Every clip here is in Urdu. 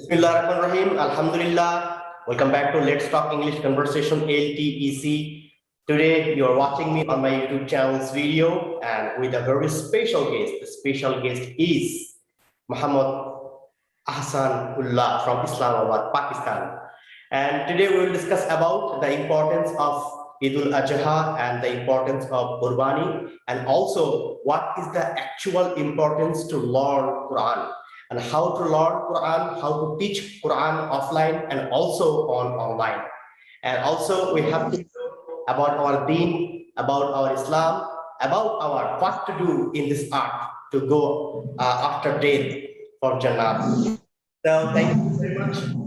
Bismillahirrahmanirrahim. Alhamdulillah. Welcome back to Let's Talk English Conversation LTEC. Today you are watching me on my YouTube channel's video and with a very special guest. The special guest is Muhammad Ahsanullah from Islamabad, Pakistan. And today we will discuss about the importance of Eid al-Adha and the importance of Qurbani, and also what is the actual importance to learn Quran and how to learn Quran, how to teach Quran offline and also on online. And also we have to know about our deen, about our Islam, about our what to do in this earth to go after death for Jannah. So thank you very much.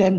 10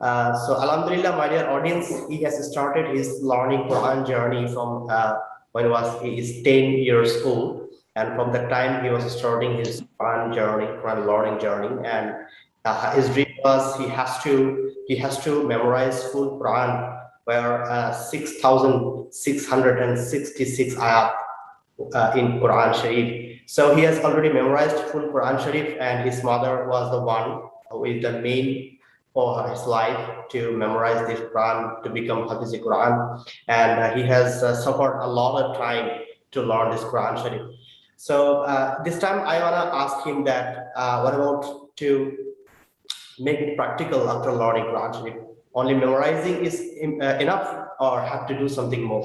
So alhamdulillah, my dear audience, he has started his learning Quran journey from when he is 10 years old, and from that time he was starting his Quran journey, Quran learning journey, and His dream was he has to memorize full Quran, where 6,666 ayat in Quran Sharif. So he has already memorized full Quran Sharif, and his mother was the one who is the main for his life to memorize this Quran, to become Hafiz Quran, and he has suffered a lot of time to learn this Quran Sharif. So this time I wanna ask him that what about to make it practical after learning Quran Sharif? Only memorizing is enough, or have to do something more?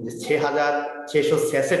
6,666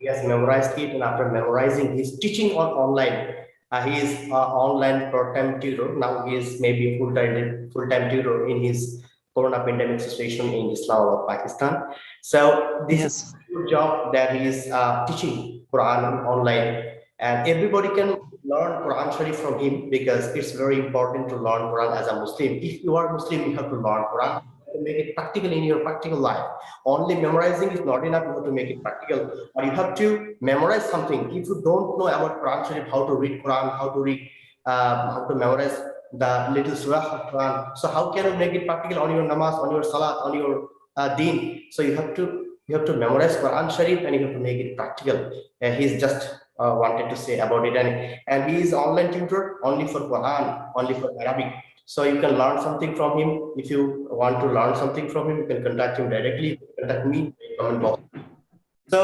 he has memorized it, and after memorizing he is teaching online. He is online part-time tutor. Now he is maybe a full-time tutor in his corona pandemic situation in Islamabad, Pakistan. So this is a good job that he is teaching Quran online, and everybody can learn Quran Sharif from him, because it's very important to learn Quran as a Muslim. If you are Muslim, you have to learn Quran to make it practical in your practical life. Only memorizing is not enough. You have to make it practical, or you have to memorize something. If you don't know about Quran Sharif, how to read Quran, how to memorize the little surah of Quran, so how can you make it practical on your namaz, on your salat, on your deen? So you have to memorize Quran Sharif, and you have to make it practical. He's just wanted to say about it, and he is online tutor only for Quran, only for Arabic. So you can learn something from him. If you want to learn something from him, you can contact him directly. Contact me in the comment box. So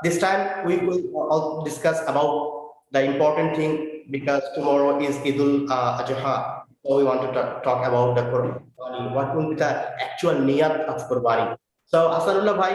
this time we will all discuss about the important thing, because tomorrow is Idul Adha. So we want to talk about the Qurbani. What will be the actual niyat of Qurbani? So Hasanullah bhai,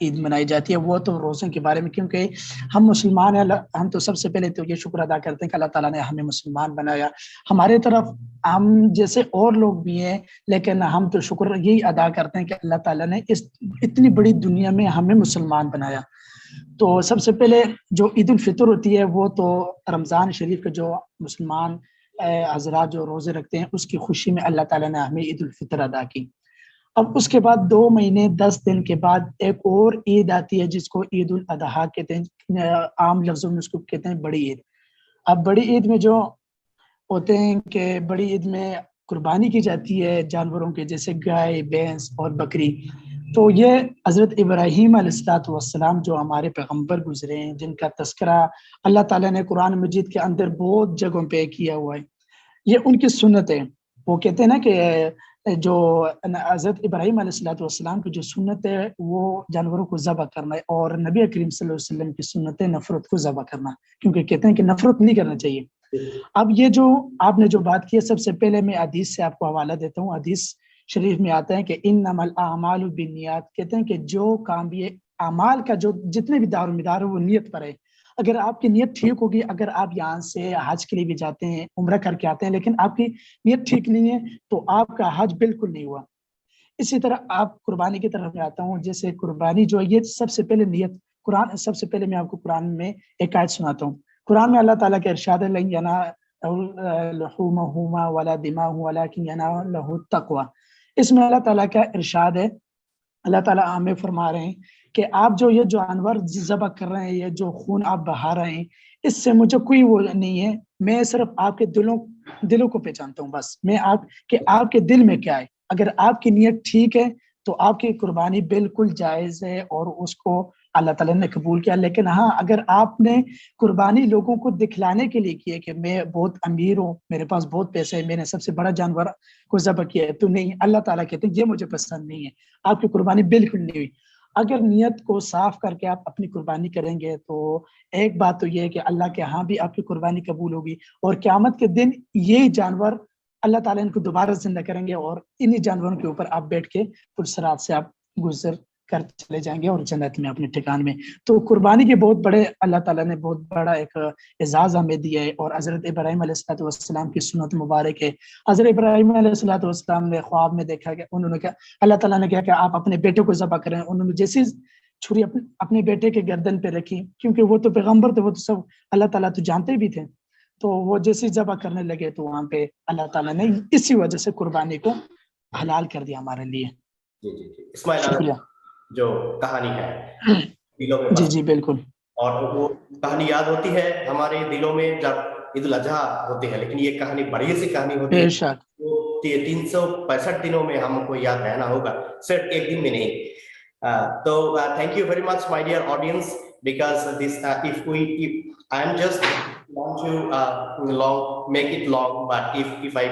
عید منائی جاتی ہے وہ تو روزوں کے بارے میں، کیونکہ ہم مسلمان ہیں، ہم تو سب سے پہلے تو یہ شکر ادا کرتے ہیں کہ اللہ تعالیٰ نے ہمیں مسلمان بنایا. ہمارے طرف ہم جیسے اور لوگ بھی ہیں، لیکن ہم تو شکر یہی ادا کرتے ہیں کہ اللہ تعالیٰ نے اس اتنی بڑی دنیا میں ہمیں مسلمان بنایا. تو سب سے پہلے جو عید الفطر ہوتی ہے وہ تو رمضان شریف کے جو مسلمان حضرات جو روزے رکھتے ہیں اس کی خوشی میں اللہ تعالیٰ نے ہمیں عید الفطر ادا کی. اب اس کے بعد 2 مہینے 10 دن کے بعد ایک اور عید آتی ہے جس کو عید الاضحیٰ کہتے ہیں، عام لفظوں میں اس کو کہتے ہیں بڑی عید. اب بڑی عید میں جو ہوتے ہیں کہ بڑی عید میں قربانی کی جاتی ہے جانوروں کے، جیسے گائے، بھینس اور بکری. تو یہ حضرت ابراہیم علیہ السلام جو ہمارے پیغمبر گزرے ہیں، جن کا تذکرہ اللہ تعالیٰ نے قرآن مجید کے اندر بہت جگہوں پہ کیا ہوا ہے، یہ ان کی سنت ہے. وہ کہتے ہیں نا کہ جو حضرت ابراہیم علیہ السلام کی جو سنت ہے وہ جانوروں کو ذبح کرنا ہے، اور نبی کریم صلی اللہ علیہ وسلم کی سنت ہے نفرت کو ذبح کرنا، کیونکہ کہتے ہیں کہ نفرت نہیں کرنا چاہیے. اب یہ جو آپ نے جو بات کی ہے، سب سے پہلے میں حدیث سے آپ کو حوالہ دیتا ہوں. حدیث شریف میں آتا ہے کہ انما الاعمال بالنیات، کہتے ہیں کہ جو کام یہ اعمال کا جو جتنے بھی دار و مدار ہے وہ نیت پر ہے. اگر آپ کی نیت ٹھیک ہوگی، اگر آپ یہاں سے حج کے لیے بھی جاتے ہیں، عمرہ کر کے آتے ہیں، لیکن آپ کی نیت ٹھیک نہیں ہے تو آپ کا حج بالکل نہیں ہوا. اسی طرح آپ قربانی کی طرف میں آتا ہوں. جیسے قربانی جو ہے یہ سب سے پہلے نیت، قرآن سب سے پہلے میں آپ کو قرآن میں ایک آیت سناتا ہوں. قرآن میں اللہ تعالیٰ کا ارشاد ہے لن ينال لحومهما ولا دماؤهم ولكن يناله التقوى. اس میں اللہ تعالیٰ کا ارشاد ہے، اللہ تعالیٰ ہمیں فرما رہے ہیں کہ آپ جو یہ جانور ذبح کر رہے ہیں، یہ جو خون آپ بہا رہے ہیں، اس سے مجھے کوئی وہ نہیں ہے. میں صرف آپ کے دلوں کو پہچانتا ہوں. بس میں آپ کے دل میں کیا ہے. اگر آپ کی نیت ٹھیک ہے تو آپ کی قربانی بالکل جائز ہے اور اس کو اللہ تعالیٰ نے قبول کیا. لیکن ہاں، اگر آپ نے قربانی لوگوں کو دکھلانے کے لیے کی ہے کہ میں بہت امیر ہوں، میرے پاس بہت پیسے ہے، میں نے سب سے بڑا جانور کو ذبح کیا ہے، تو نہیں، اللہ تعالیٰ کہتے ہیں یہ مجھے پسند نہیں ہے، آپ کی قربانی بالکل نہیں ہوئی. اگر نیت کو صاف کر کے آپ اپنی قربانی کریں گے تو ایک بات تو یہ ہے کہ اللہ کے ہاں بھی آپ کی قربانی قبول ہوگی، اور قیامت کے دن یہ جانور اللہ تعالیٰ ان کو دوبارہ زندہ کریں گے، اور انہی جانوروں کے اوپر آپ بیٹھ کے پرسرات سے آپ گزر کر چلے جائیں گے اور جنت میں اپنے ٹھکان میں. تو قربانی کے بہت بڑے اللہ تعالیٰ نے بہت بڑا ایک اعزاز ہمیں دیا ہے. اور حضرت ابراہیم علیہ السلام کی سنت مبارک ہے. حضرت ابراہیم علیہ السلام نے خواب میں دیکھا کہ انہوں نے کہا، اللہ تعالیٰ نے کہا کہ آپ اپنے بیٹے کو ذبح کریں. انہوں نے جیسی چھری اپنے بیٹے کے گردن پہ رکھی، کیونکہ وہ تو پیغمبر تھے، وہ تو سب اللہ تعالیٰ تو جانتے بھی تھے. تو وہ جیسی ذبح کرنے لگے تو وہاں پہ اللہ تعالیٰ نے اسی وجہ سے قربانی کو حلال کر دیا ہمارے لیے. اسماعیل شکریہ. جو کہانی ہے دلوں میں جی بالکل. اور وہ کہانی یاد ہوتی ہے ہمارے دلوں میں جب عید الاضحیٰ ہوتی ہے، لیکن یہ کہانی بڑی سی کہانی ہوتی ہے، 365 دنوں میں ہم کو یاد رہنا ہوگا، صرف ایک دن میں نہیں. تو thank you very much my dear audience, because this I am just want to make it long, but if I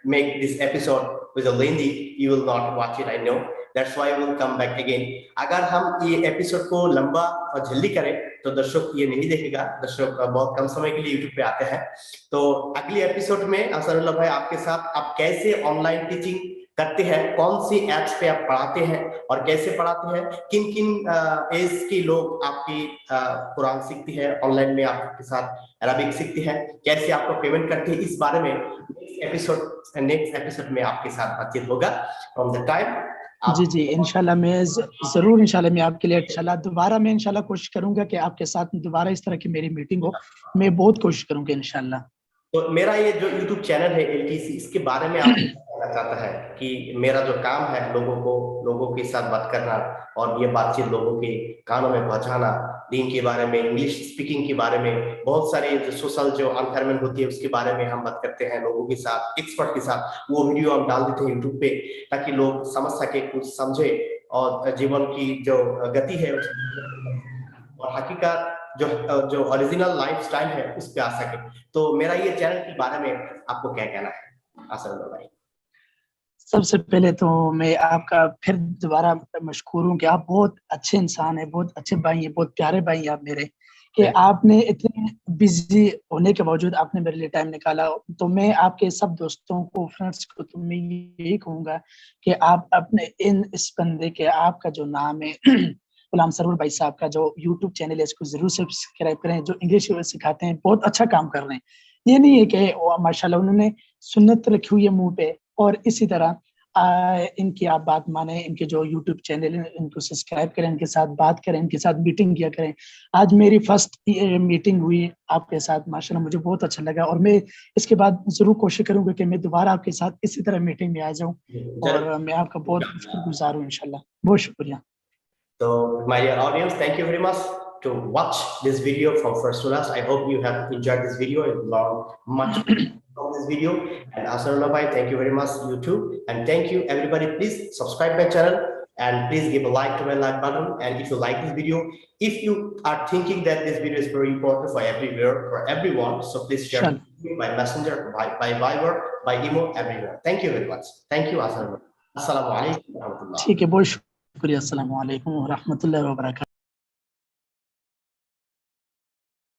make this episode with a lengthy, you will not watch it, I know. That's why I will come back again. اگر ہم یہ ایپیسوڈ کو لمبا اور جلدی کریں تو درشک یہ نہیں دیکھے گا. درشک بہت کم سمے کے لیے یوٹیوب پہ آتے ہیں. تو اگلی ایپیسوڈ میں اسد اللہ بھائی آپ کے ساتھ آپ کیسے آن لائن ٹیچنگ کرتے ہیں، کون سی ایپس پہ آپ پڑھاتے ہیں اور کیسے پڑھاتے ہیں، کن کن ایج کے لوگ آپ کی قرآن سیکھتے ہیں آن لائن میں، آپ کے ساتھ عربک سیکھتے ہیں، کیسے آپ کو پیمنٹ کرتے ہیں، اس بارے میں نیکسٹ ایپیسوڈ میں آپ کے ساتھ بات چیت ہوگا. فرام دا ٹائم جی انشاءاللہ میں ضرور انشاءاللہ میں آپ کے لیے انشاءاللہ دوبارہ میں انشاءاللہ کوشش کروں گا کہ آپ کے ساتھ دوبارہ اس طرح کی میری میٹنگ ہو. میں بہت کوشش کروں گا انشاءاللہ. تو میرا یہ جو یوٹیوب چینل ہے LTC، اس کے بارے میں آپ کہنا چاہتا ہے کہ میرا جو کام ہے لوگوں کے ساتھ بات کرنا اور یہ بات چیت لوگوں کے کانوں میں پہنچانا، دین کے بارے میں، انگلش اسپیکنگ کے بارے میں، بہت ساری جو سوشل جو انوائرمنٹ ہوتی ہے اس کے بارے میں ہم بات کرتے ہیں لوگوں کے ساتھ، ایکسپرٹ کے ساتھ. وہ ویڈیو ہم ڈال دیتے ہیں یوٹیوب پہ تاکہ لوگ سمجھ سکے، کچھ سمجھے اور جیون کی جو گتی ہے اور حقیقت جو اوریجنل لائف سٹائل ہے اس پہ آ سکے. تو میرا یہ چینل کے بارے میں آپ کو کیا کہنا ہے اسد اللہ بھائی؟ سب سے پہلے تو میں آپ کا پھر دوبارہ مشکور ہوں کہ آپ بہت اچھے انسان ہیں، بہت اچھے بھائی ہیں، بہت پیارے بھائی ہیں آپ میرے، کہ آپ نے اتنے بزی ہونے کے باوجود آپ نے میرے لیے ٹائم نکالا. تو میں آپ کے سب دوستوں کو، فرینڈس کو تو میں یہی کہوں گا کہ آپ اپنے اس بندے کے، آپ کا جو نام ہے غلام سرور بھائی صاحب کا جو یوٹیوب چینل ہے اس کو ضرور سبسکرائب کریں, جو انگلش سکھاتے ہیں, بہت اچھا کام کر رہے ہیں. یہ نہیں ہے کہ ماشاء اللہ انہوں نے سنت رکھی ہوئی ہے منہ پہ, اور اسی طرح ان کی آپ بات مانیں, ان کے جو یوٹیوب چینل ہیں ان کو سبسکرائب کریں, ان کے ساتھ بات کریں, ان کے ساتھ میٹنگ کیا کریں. آج میری فرسٹ میٹنگ ہوئی آپ کے ساتھ, ماشاءاللہ مجھے بہت اچھا لگا, اور میں اس کے بعد ضرور کوشش کروں گا کہ میں دوبارہ آپ کے ساتھ اسی طرح میٹنگ میں آ جاؤں, اور میں آپ کا بہت شکر گزار ہوں انشاءاللہ. بہت شکریہ. So, my dear audience, thank you very much to watch this video from first to last. I hope you have enjoyed this video and learned much from this video. And Asarullah bhai, thank you very much, you too. And thank you everybody. Please subscribe my channel and please give a like to my like button. And if you like this video, if you are thinking that this video is very important for everywhere, for everyone, so please share it by messenger, by Viber, by email, everywhere. Thank you very much. Thank you, Asarullah. Assalamu alaikum wa rahmatullah. ٹھیک ہے, بہت شکریہ. السلام علیکم و رحمۃ اللہ وبرکاتہ.